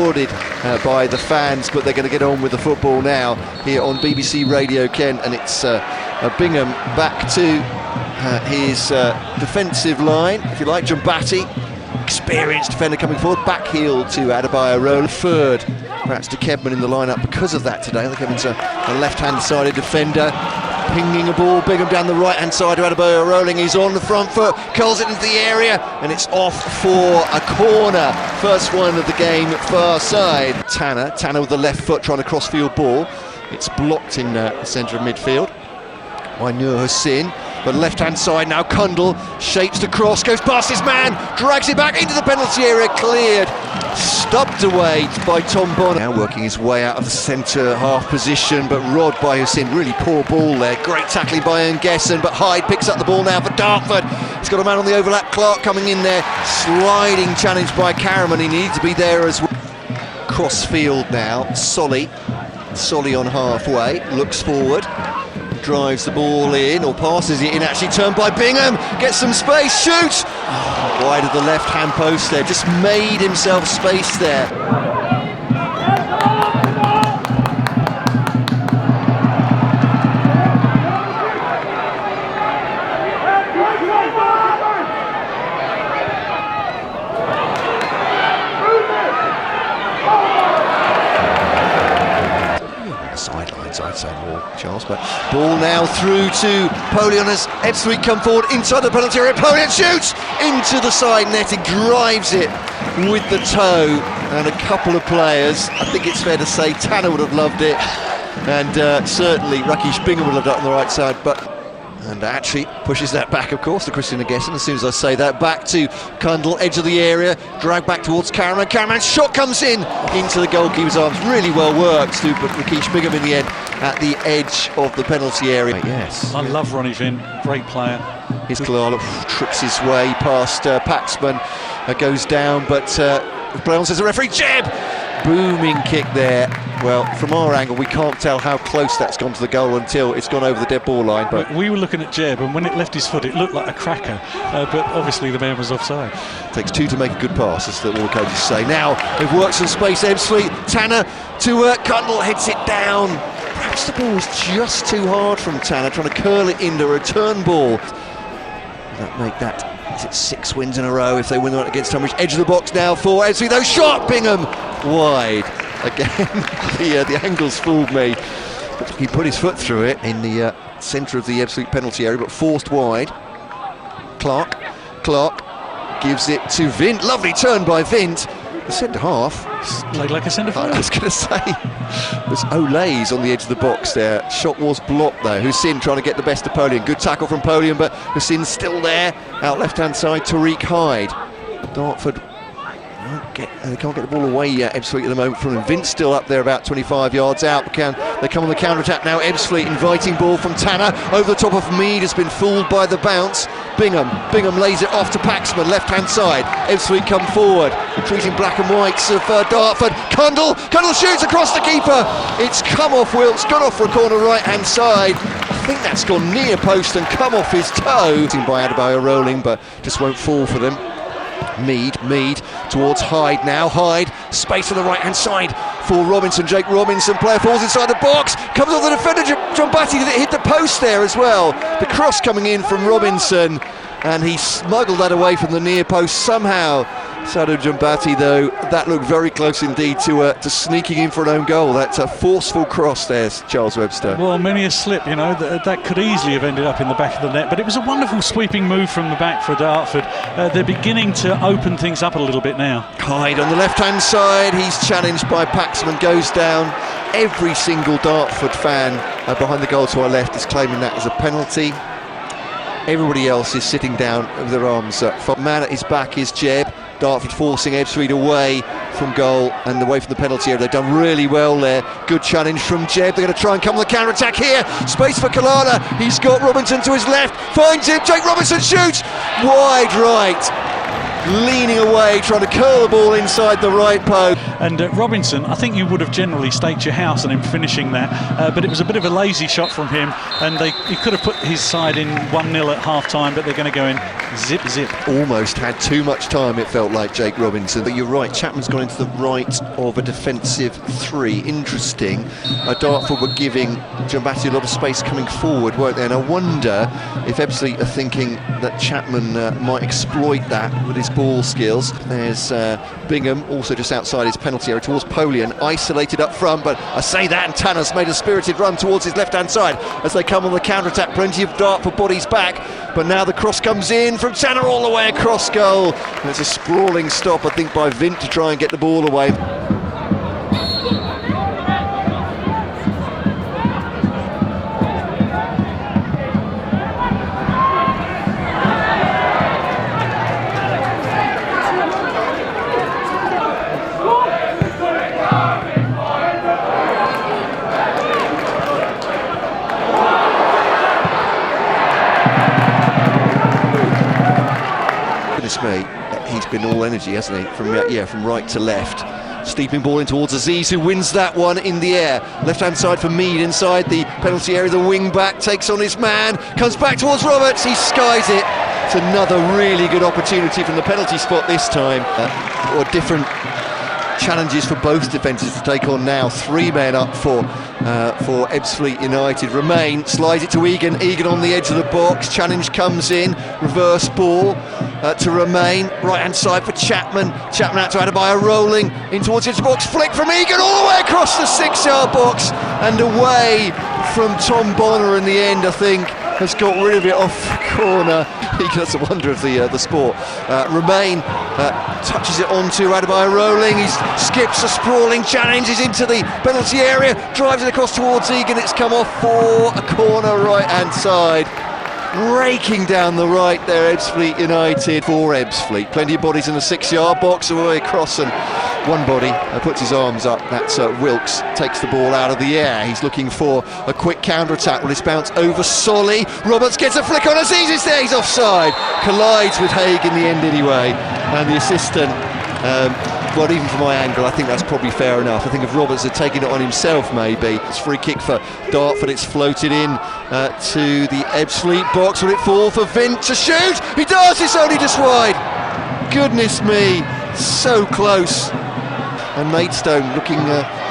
applauded by the fans, but they're going to get on with the football now here on BBC Radio Kent, and it's Bingham back to his defensive line, if you like. Jumbati, experienced defender coming forward, back heel to Adebayo Roll. Third, perhaps to Kebman in the lineup because of that today. Kebman's a left-hand sided defender, pinging a ball. Bingham down the right-hand side to Adebayo rolling. He's on the front foot, curls it into the area, and it's off for a corner. First one of the game, far side. Tanner with the left foot trying to cross-field ball. It's blocked in the centre of midfield by Nur Hussein. But left-hand side now, Kundal shapes the cross, goes past his man, drags it back into the penalty area, cleared, stubbed away by Tom Bonner. Now working his way out of the centre half position, but robbed by Hussein. Really poor ball there, great tackling by Ngesson, but Hyde picks up the ball now for Dartford. He's got a man on the overlap, Clark coming in there, sliding challenge by Karaman, he needs to be there as well. Cross field now, Solly on halfway, looks forward, drives the ball in, or passes it in, actually turned by Bingham, gets some space, shoots! Wide of the left-hand post there, just made himself space there. Sidelines, I'd say more, Charles, but ball now through to Polion as Ebbsfleet come forward inside the penalty area. Polion shoots into the side net, he drives it with the toe, and a couple of players, I think it's fair to say Tanner would have loved it, and certainly Rakesh Bingham would have done it on the right side, and actually pushes that back, of course, to Christian Ngesson. As soon as I say that, back to Kundal, edge of the area, drag back towards Karaman. Karaman's shot comes in into the goalkeeper's arms. Really well worked, but Rakesh Bingham in the end at the edge of the penalty area. Yes. I love Ronnie Vin, great player. Here's Kalala, trips his way past Paxman, goes down, but Brown says the referee, Jeb! Booming kick there. Well, from our angle, we can't tell how close that's gone to the goal until it's gone over the dead ball line. But we were looking at Jeb, and when it left his foot, it looked like a cracker. But obviously, the man was offside. Takes two to make a good pass, as all the coaches say. Now, they've worked some space. Ebbsfleet, Tanner to Kundal, heads it down. Perhaps the ball was just too hard from Tanner, trying to curl it into a return ball. Does that make that? Is it 6 wins in a row if they win the one against Tunbridge? Edge of the box now for Ebbsfleet. Though shot, Bingham wide. Again, the angles fooled me. But he put his foot through it in the centre of the Ebbsfleet penalty area, but forced wide. Clark gives it to Vint. Lovely turn by Vint. The centre half played like a centre forward. I was going to say, was Olays on the edge of the box there. Shot was blocked though. Hussein trying to get the best of Polion. Good tackle from Polion, but Hussein's still there. Out left-hand side, Tariq Hyde. Dartford they can't get the ball away yet, Ebbsfleet at the moment from him. Vince still up there about 25 yards out. They come on the counter-attack now. Ebbsfleet inviting ball from Tanner. Over the top of Mead, has been fooled by the bounce. Bingham lays it off to Paxman, left-hand side. Ebbsfleet come forward, treating black and whites of Dartford. Kundal shoots across the keeper. It's come off Wilkes, gone off for a corner right-hand side. I think that's gone near post and come off his toe. By Adebayo rolling, but just won't fall for them. Mead towards Hyde now. Hyde, space on the right hand side for Robinson. Jake Robinson, player falls inside the box, comes off the defender. Jumbati hit the post there as well. The cross coming in from Robinson, and he smuggled that away from the near post somehow. Sado Jumbati, though, that looked very close indeed to sneaking in for an own goal. That's a forceful cross there, Charles Webster. Well, many a slip, you know, that could easily have ended up in the back of the net, but it was a wonderful sweeping move from the back for Dartford. They're beginning to open things up a little bit now. Hyde on the left-hand side, he's challenged by Paxman, goes down. Every single Dartford fan behind the goal to our left is claiming that as a penalty. Everybody else is sitting down with their arms up. Man at his back is Jeb. Dartford forcing Ebbsfleet away from goal and away from the penalty area. They've done really well there. Good challenge from Jeb. They're going to try and come on the counter-attack here. Space for Kalala. He's got Robinson to his left. Finds him. Jake Robinson shoots. Wide right. leaning away, trying to curl the ball inside the right post. And Robinson, I think you would have generally staked your house on him finishing that, but it was a bit of a lazy shot from him, and he could have put his side in 1-0 at half-time, but they're going to go in zip. Almost had too much time, it felt like, Jake Robinson. But you're right, Chapman's gone into the right of a defensive 3. Interesting. Dartford were giving Jumbatti a lot of space coming forward, weren't they? And I wonder if Ebbsfleet are thinking that Chapman might exploit that with his ball skills. There's Bingham, also just outside his penalty area towards Polian, isolated up front, but I say that, and Tanner's made a spirited run towards his left-hand side as they come on the counter-attack. Plenty of Dartford bodies back, but now the cross comes in from Tanner all the way across goal. And it's a sprawling stop, I think, by Vint to try and get the ball away. Me, he's been all energy, hasn't he? From right to left. Steeping ball in towards Aziz, who wins that one in the air. Left-hand side for Mead inside the penalty area. The wing-back takes on his man, comes back towards Roberts, he skies it. It's another really good opportunity from the penalty spot this time. Or different challenges for both defences to take on now. 3 men up for Ebbsfleet United. Remain, slides it to Egan. Egan on the edge of the box. Challenge comes in. Reverse ball to Remain. Right hand side for Chapman. Chapman out to Adebayo, rolling in towards the edge of the box. Flick from Egan all the way across the 6-yard box and away from Tom Bonner in the end, I think. Has got rid of it off the corner. That's a wonder of the sport. Remain touches it onto Adebayo, rolling. He skips a sprawling challenge. He's into the penalty area, drives it across towards Egan. It's come off for a corner right-hand side. Raking down the right there, Ebbsfleet United for Ebbsfleet. Plenty of bodies in the 6-yard box, away across, and one body puts his arms up. That's Wilkes, takes the ball out of the air. He's looking for a quick counter-attack. Will this bounce over Solly? Roberts gets a flick on Aziz, it's there, he's offside. Collides with Haig in the end anyway. And the assistant, well, even from my angle, I think that's probably fair enough. I think if Roberts had taken it on himself, maybe. It's free kick for Dartford, it's floated in to the Ebbsfleet box. Will it fall for Vint to shoot? He does, it's only just wide. Goodness me, so close. And Maidstone looking,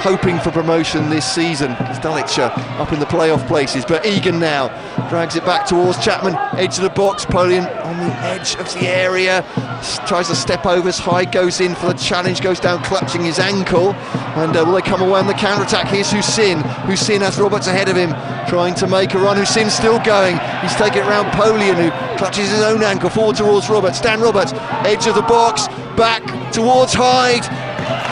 hoping for promotion this season. Dulwich up in the playoff places, but Egan now drags it back towards Chapman, edge of the box. Polian on the edge of the area, tries to step over as Hyde goes in for the challenge, goes down clutching his ankle, and will they come away on the counter-attack? Here's Hussein. Hussein has Roberts ahead of him, trying to make a run. Hussein's still going, he's taking it round Polian, who clutches his own ankle, forward towards Roberts. Dan Roberts, edge of the box, back towards Hyde.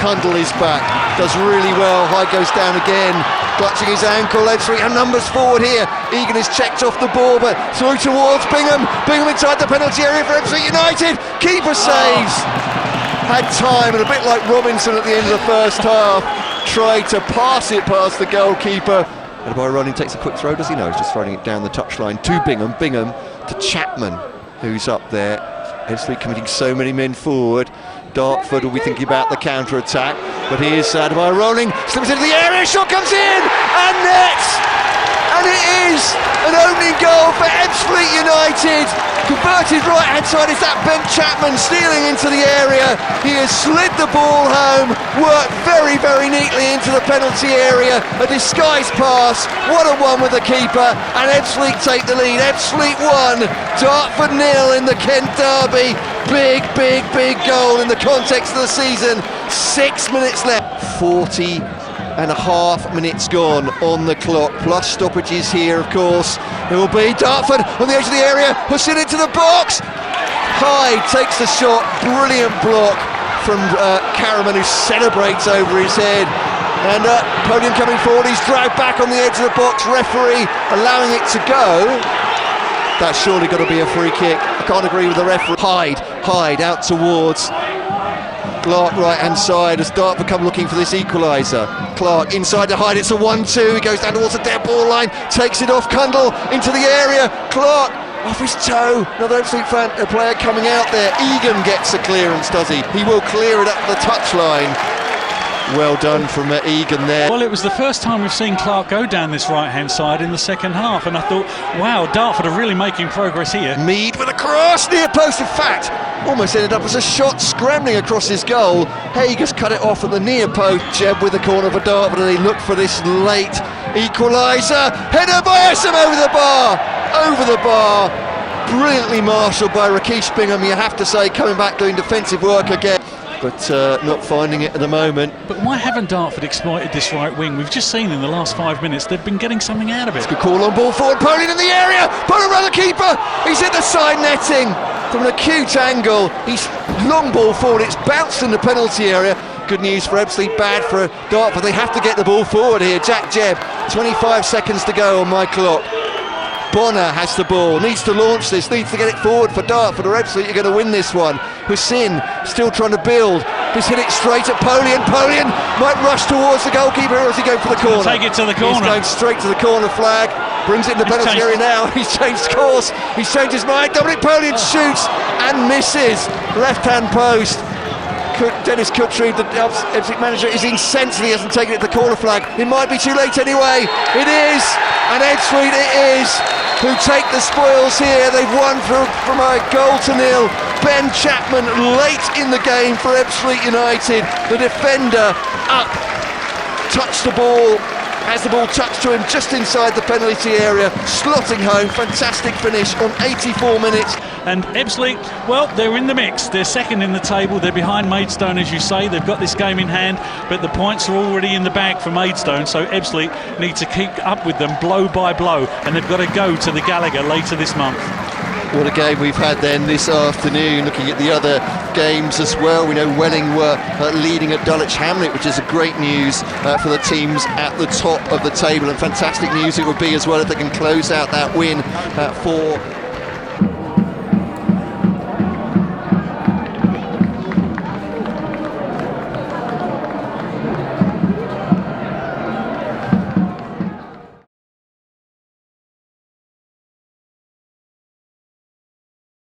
Cundall is back, does really well. Hyde goes down again, clutching his ankle. Ebbsfleet and numbers forward here. Egan is checked off the ball, but through towards Bingham. Bingham inside the penalty area for Ebbsfleet United. Keeper saves. Had time, and a bit like Robinson at the end of the first half, tried to pass it past the goalkeeper. Adebayo running, takes a quick throw, does he? No, he's just throwing it down the touchline to Bingham. Bingham to Chapman, who's up there. Ebbsfleet committing so many men forward. Dartford will be thinking about the counter-attack, but here's Adebayo rolling, slips into the area, shot comes in, and nets! And it is an opening goal for Ebbsfleet United. Converted right-hand side, is that Ben Chapman stealing into the area. He has slid the ball home, worked very, very neatly into the penalty area. A disguised pass, what a one with the keeper, and Ebbsfleet take the lead. Ebbsfleet 1, Dartford 0 in the Kent derby. Big, big, big goal in the context of the season. 6 minutes left. 40.5 minutes gone on the clock, plus stoppages here, of course. It will be Dartford on the edge of the area, pushing into the box. Hyde takes the shot, brilliant block from Caraman, who celebrates over his head. And Polian coming forward, he's dragged back on the edge of the box. Referee allowing it to go. That's surely got to be a free kick. I can't agree with the referee. Hyde out towards Clark, right hand side, as Dartford come looking for this equaliser. Clark inside to Hyde, it's a 1-2, he goes down towards the dead ball line, takes it off Cundall into the area. Clark off his toe. Another Ebbsfleet player coming out there. Egan gets a clearance, does he? He will clear it up the touchline. Well done from Egan there. Well, it was the first time we've seen Clark go down this right-hand side in the second half, and I thought, wow, Dartford are really making progress here. Mead with a cross, near post, in fact, almost ended up as a shot scrambling across his goal. Haig has cut it off at the near post. Jeb with the corner for Dartford, and they look for this late equaliser. Header by Essam over the bar. Over the bar. Brilliantly marshalled by Rakesh Bingham, you have to say, coming back doing defensive work again. But not finding it at the moment. But why haven't Dartford exploited this right wing? We've just seen in the last 5 minutes they've been getting something out of it. It's a good call on ball forward. Polian in the area. Polian around the keeper. He's hit the side netting from an acute angle. He's long ball forward. It's bounced in the penalty area. Good news for Ebbsfleet, bad for Dartford. They have to get the ball forward here. Jack Jebb, 25 seconds to go on my clock. Bonner has the ball, needs to launch this, needs to get it forward for Dartford, or Ebbsfleet are going to win this one. Hussein still trying to build. He's hit it straight at Polian. Polian might rush towards the goalkeeper, or is he going for the corner? Take it to the corner. He's going straight to the corner flag. Brings it in the penalty area now. He's changed course. He's changed his mind. Dominic Polian shoots and misses. Left-hand post. Dennis Cuttree, the Ebbsfleet manager, is incensed that he hasn't taken it to the corner flag. It might be too late anyway. It is, and Ebbsfleet it is, who take the spoils here. They've won from a goal to nil. Ben Chapman late in the game for Ebbsfleet United. The defender up, touched the ball. As the ball touched to him just inside the penalty area, slotting home. Fantastic finish on 84 minutes. And Ebbsfleet, well, they're in the mix. They're second in the table. They're behind Maidstone, as you say. They've got this game in hand, but the points are already in the bag for Maidstone, so Ebbsfleet need to keep up with them blow by blow, and they've got to go to the Gallagher later this month. What a game we've had then this afternoon. Looking at the other games as well, we know Welling were leading at Dulwich Hamlet, which is a great news for the teams at the top of the table, and fantastic news it would be as well if they can close out that win for